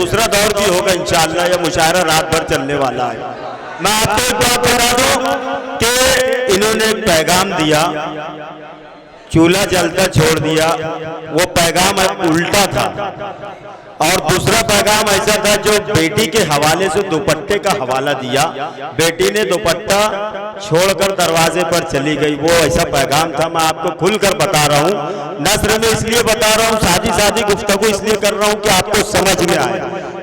दूसरा दौर भी होगा इंशाअल्लाह। यह मुशायरा रात भर चलने वाला है। मैं आपको एक बात बता दूं कि इन्होंने एक पैगाम दिया, चूल्हा जलता छोड़ दिया, वो पैगाम उल्टा था। और दूसरा पैगाम ऐसा था जो बेटी के हवाले से दुपट्टे का हवाला दिया, बेटी ने दुपट्टा छोड़कर दरवाजे पर चली गई, वो ऐसा पैगाम था। मैं आपको खुलकर बता रहा हूँ, नस्र में इसलिए बता रहा हूँ, सादी गुफ्तगू इसलिए कर रहा हूँ कि आपको समझ में आए।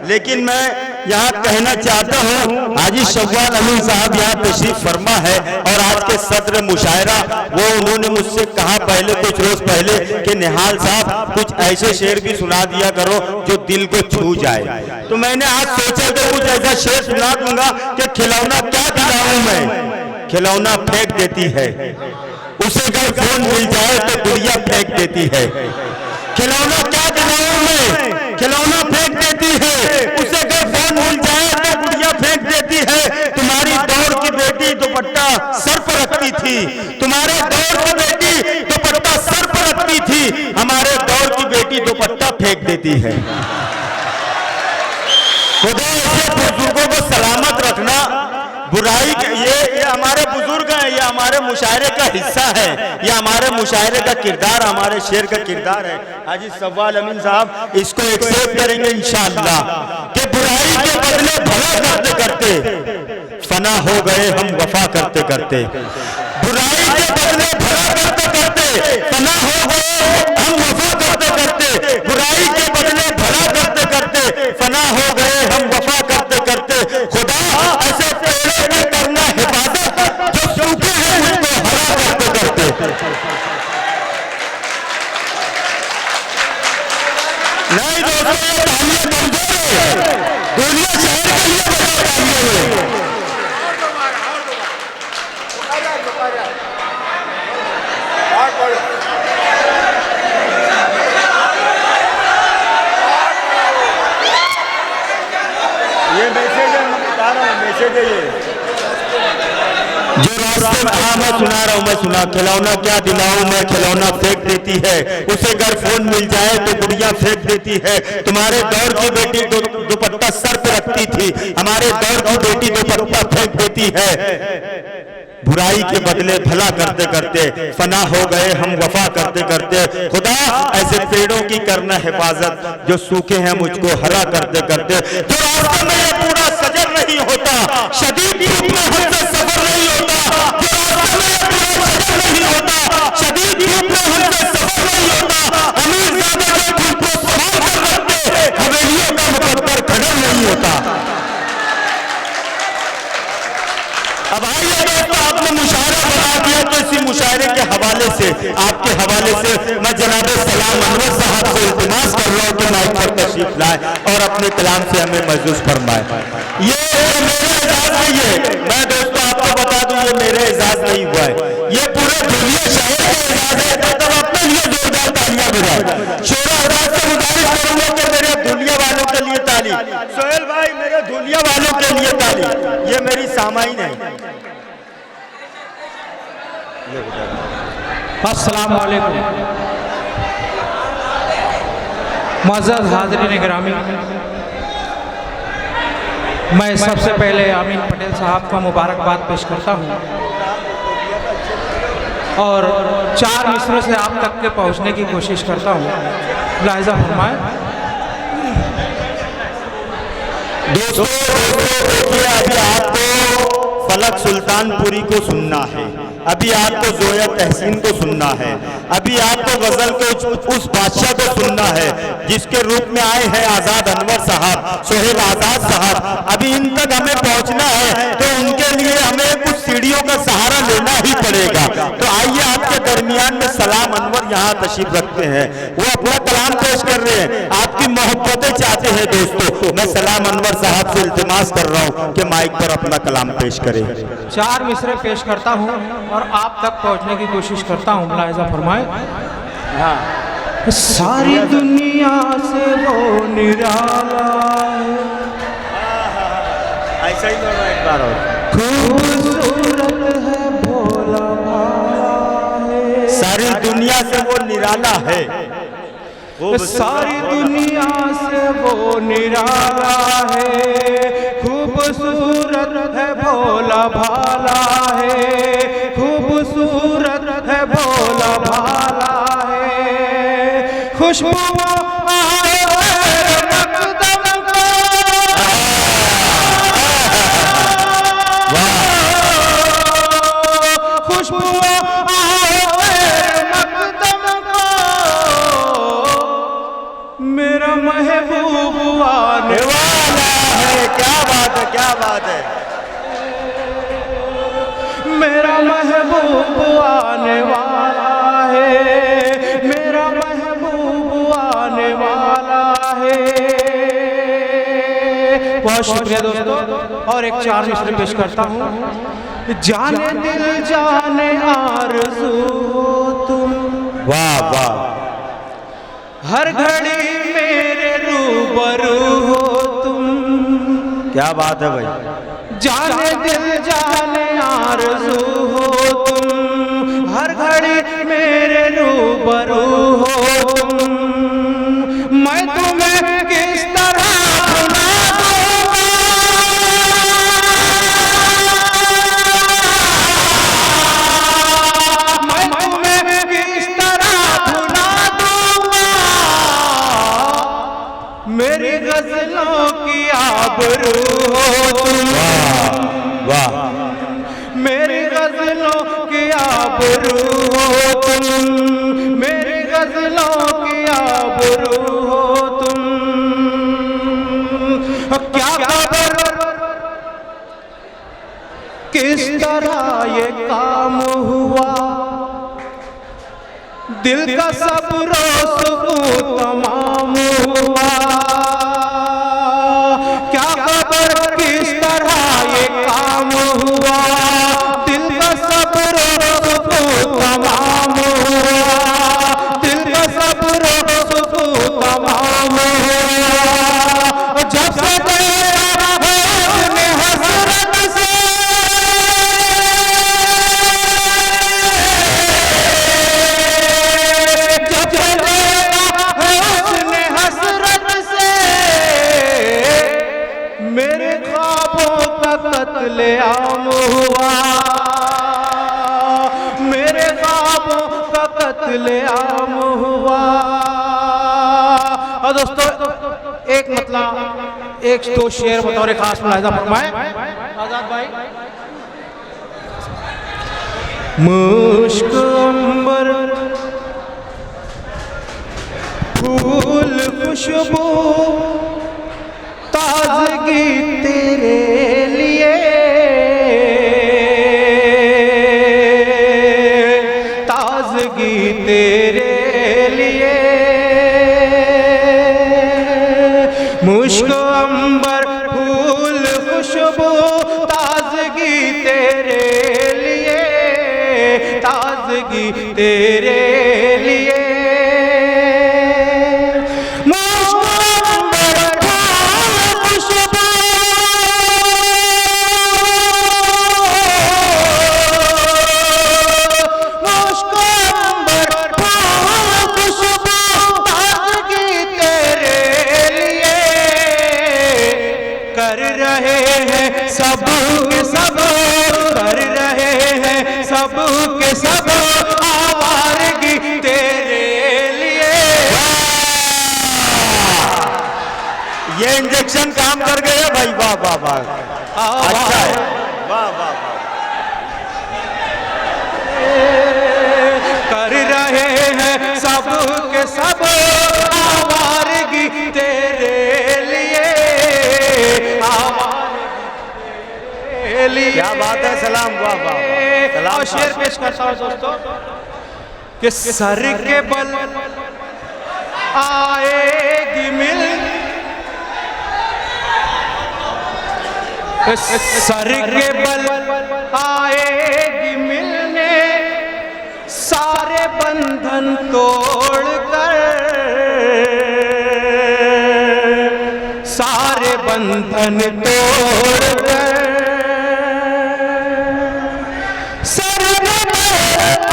लेकिन मैं यहाँ कहना चाहता हूँ, हाजी शव्वाल अमीन साहब यहाँ तशरीफ फरमा है और आज के सदर मुशायरा, वो उन्होंने मुझसे कहा पहले कुछ रोज पहले कि निहाल साहब कुछ ऐसे शेर भी सुना दिया करो जो दिल को छू जाए। तो मैंने आज सोचा कि कुछ ऐसा शेर सुना दूंगा कि खिलौना क्या खिलाऊं मैं, खिलौना फेंक देती है, उसे अगर फोन मिल जाए तो गुड़िया फेंक देती है। खिलौना क्या खिलाऊं मैं, खिलौना फेंक देती है, उसे अगर फोन मिल जाए तो गुड़िया फेंक देती है। तुम्हारी दौड़ की बेटी दुपट्टा सर पर रखती थी, तुम्हारे दौड़ की बेटी दुपट्टा सर पर रखती थी, हमारे दौड़ की बेटी दुपट्टा फेंक देती है। खुदा ऐसे बुजुर्गों को सलामत रखना, बुराई ये हमारे बुजुर्ग हैं, ये हमारे मुशायरे का हिस्सा है, ये हमारे मुशायरे का किरदार, हमारे शेर का किरदार है। हाजी शव्वाल अमीन साहब इसको एक्सेप्ट करेंगे इंशाअल्लाह कि बुराई के बदले भला करते करते फना हो गए हम वफा करते करते, बुराई के बदले भला करते करते फना हो गए हम वफा करते करते, बुराई के बदले भला करते करते फना हो गए हम वफा करते करते। खुदा ऐसे पेड़ों में करना हिफाजत जो सूखे हैं उनको हरा करते करते। नहीं दोस्तों, ये तालियां कमजोर है, दुनिया शहर के लिए बता तालियां है। ये मैसेज है, मैं बता रहा हूँ, मैसेज है ये जो रास्ते में। हाँ मैं सुना रहा हूँ, मैं सुना। खिलौना क्या दिलाऊं मैं, खिलौना फेंक देती है, उसे अगर फोन मिल जाए तो गुड़िया फेंक देती है। तुम्हारे दौर की बेटी दुपट्टा सर पे रखती थी, हमारे दौर की बेटी दुपट्टा फेंक देती है। बुराई के बदले भला करते करते फना हो गए हम वफा करते करते। खुदा ऐसे पेड़ों की करना हिफाजत जो सूखे हैं मुझको हरा करते करते। जो रास्ते में ये पूरा सजर नहीं होता, शदीद धूप में हमसे सफर नहीं होता, जो रास्ते में ये पूरा सजर नहीं होता, शदीद धूप में हमसे सफर नहीं होता, अमीरजादे के दिल को संभाल कर रखते, हवेलियों का मुकद्दर खड़ा नहीं होता। अब आइए दोस्तों, आपने मुशायरा बना दिया तो इसी मुशायरे के हवाले से, आपके हवाले से मैं जनाब सलाम अनवर साहब से इल्तिमास कर रहा हूँ कि माइक पर तशरीफ लाए और अपने कलाम से हमें महसूस फरमाए। ये मेरा एजाज नहीं है, मैं दोस्तों आपको बता दूं ये मेरा एजाज नहीं हुआ है, ये पूरे दुनिया शहर का एजाज है। तब अपने लिए जोरदार तालियां बजाएं। शोरा आजाद से गुजारिश करूंगा कि मेरे दुनिया वालों के लिए ताली, सोहेल भाई मेरे दुनिया वालों के लिए ताली, ये मेरी सामाइन है। अस्सलाम वालेकुम। मुअज़्ज़ज़ हाज़रीन गिरामी, मैं सबसे पहले आमीन पटेल साहब को मुबारकबाद पेश करता हूँ और 4 मिसरों से आप तक के पहुँचने की कोशिश करता हूँ। मुलाहिज़ा फरमाएं। दोस्तों देखिए, अभी आपको फलक सुल्तानपुरी को सुनना है, अभी आपको जोया तहसीन को सुनना है, अभी आपको गजल को उस बादशाह को सुनना है जिसके रूप में आए हैं आजाद अनवर साहब, सोहेल आजाद साहब। अभी इन तक हमें पहुंचना है तो उनके लिए हमें कुछ सीढ़ियों का सहारा लेना ही पड़ेगा। तो आइए आपके दरमियान में सलाम अनवर यहाँ तशरीफ रखते हैं, वो अपना कलाम पेश कर रहे हैं, आपकी मोहब्बतें चाहते हैं। दोस्तों मैं सलाम अनवर साहब से इल्तिमास कर रहा हूँ कि माइक पर अपना कलाम पेश करें। 4 मिसरे पेश करता हूँ और आप तक पहुँचने की कोशिश करता हूँ। मुलाहिज़ा फरमाएं। हाँ, सारी दुनिया से वो निराला है, ऐसा ही बोलना एक बार और। खूबसूरत है भोला भाला है, सारी दुनिया से वो निराला है, सारी दुनिया से वो निराला है, खूबसूरत है भोला भाला है, खूबसूरत है भोला भाला है। खुशबू आए मकदम को, खुशबू मेरा महबूब आने वाला है। क्या बात है, क्या बात है। मेरा महबूब आने वाला है, मेरा महबूब आने वाला है। बहुत शुक्रिया दोस्तों। और एक 4 मिसरे पेश करता हूँ। जाने दिल जाने आरज़ू हो तुम, वाह वाह, हर घड़ी मेरे रूबरू हो तुम। क्या बात है भाई। जाने दिल जाने आरज़ू हो तुम, हर घड़ी मेरे रूबरू हो तुम। मैं तुम्हें किस तरह भुला दूंगा, मैं तुम्हें किस तरह भुला दूंगा। मेरी गज़लों की आबरू हो तुम, वाह, मेरी गज़लों की आबरू हो तुम, मेरी गज़लों की आबरू हो तुम। क्या खबर किस तरह ये काम हुआ, दिल का सब सुकून तमाम हुआ। क्या खबर किस तरह ये काम हुआ, दिल का सब सुकून तमाम हुआ, दिल का सब सुकून तमाम हुआ। जब से तेरा है उसने हसरत से, मेरे ख्वाबों का कत्लेआम हुआ, मेरे ख्वाबों का कत्लेआम हुआ। और दोस्तों एक मतलब एक 2 शेर बतौर खास मुलाहिजा फरमाए आजाद भाई। मुश्क अंबर फूल खुशबू ताज़गी तेरे लिए, ताज़गी तेरे लिए। मुश्क अंबर फूल खुशबू ताज़गी तेरे लिए, ताज़गी तेरे लिए। कर रहे हैं सब के सब, कर रहे हैं सब के सब आवारगी तेरे लिए। ये इंजेक्शन काम कर गया भाई। वाह वाह वाह, अच्छा है। वाह वाह वाह। कर रहे हैं सब के सब आवारगी तेरे लिए, क्या बात है। सलाम, वाह वाह वाह। सलाम। और शेर पेश करता हूँ दोस्तों कि सर के बल आएगी मिल, सर के बल आएगी मिलने, सारे बंधन तोड़ कर, सारे बंधन तोड़ कर। सर के बल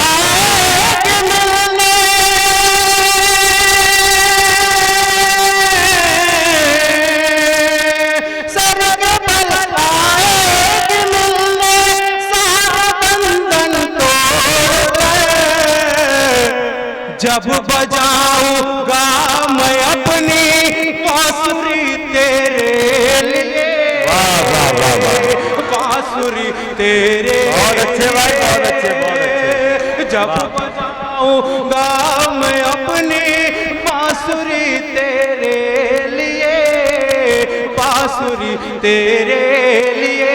आएगी मिलने, जब बजाऊंगा मैं अपनी बांसुरी तेरे लिए, वाह वाह वाह वाह, बांसुरी तेरे, बहुत अच्छे भाई, बहुत अच्छे, बहुत अच्छे। जब बजाऊंगा मैं अपनी बांसुरी तेरे लिए, बांसुरी तेरे लिए।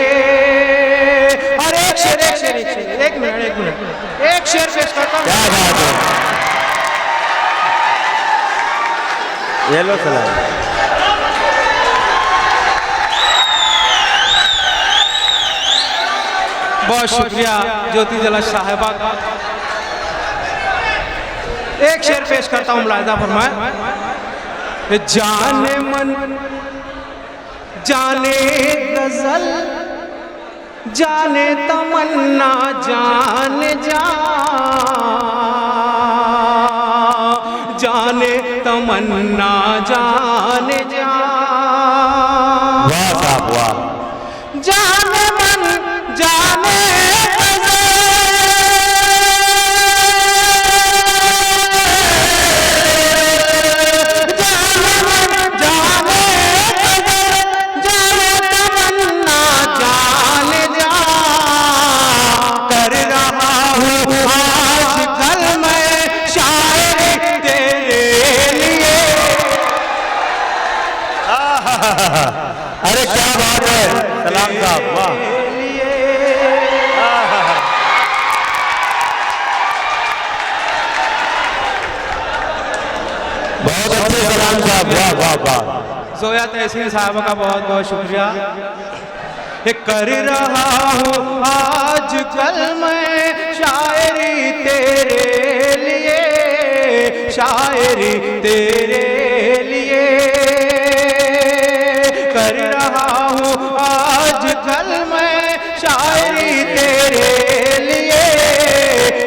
और एक शेर, एक शेर, एक शेर, एक मिनट, एक मिनट, एक शेर पेश करता हूं। क्या बात है, ये लो सलाम। बहुत शुक्रिया ज्योति जला साहिबा का। एक शेर पेश करता हूं, मुलाहिजा फरमाए। जाने मन जाने गजल जाने तमन्ना जाने जा, जाने तमन्ना जाने जा, वाह साहब वाह, जाने मन जाने अरे क्या बात है सलाम साहब, वाह। बहुत अच्छे सलाम साहब, वाह वाह वाह। जोया तहसीन साहब का बहुत बहुत शुक्रिया। कर रहा हूँ आज कल मैं शायरी तेरे लिए, शायरी तेरे लिए कर रहा हूँ आज कल मैं शायरी तेरे लिए,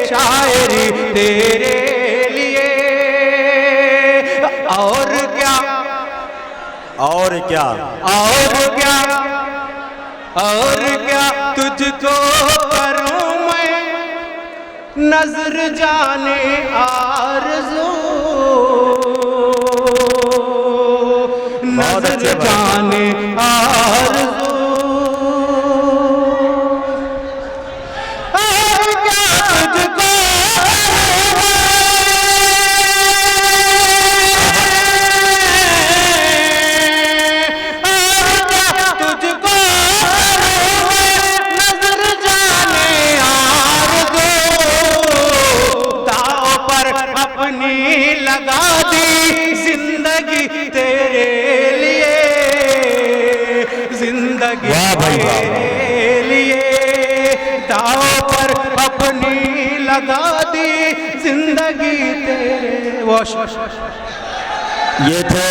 शायरी तेरे लिए। और क्या, और क्या, और क्या, और क्या तुझको करूं मैं नजर जाने आरज़ू, नजर जाने आरज़ू। और क्या तुझको लगा दी जिंदगी तेरे लिए, जिंदगी तेरे लिए दाव पर अपनी लगा दी जिंदगी तेरे। ये थे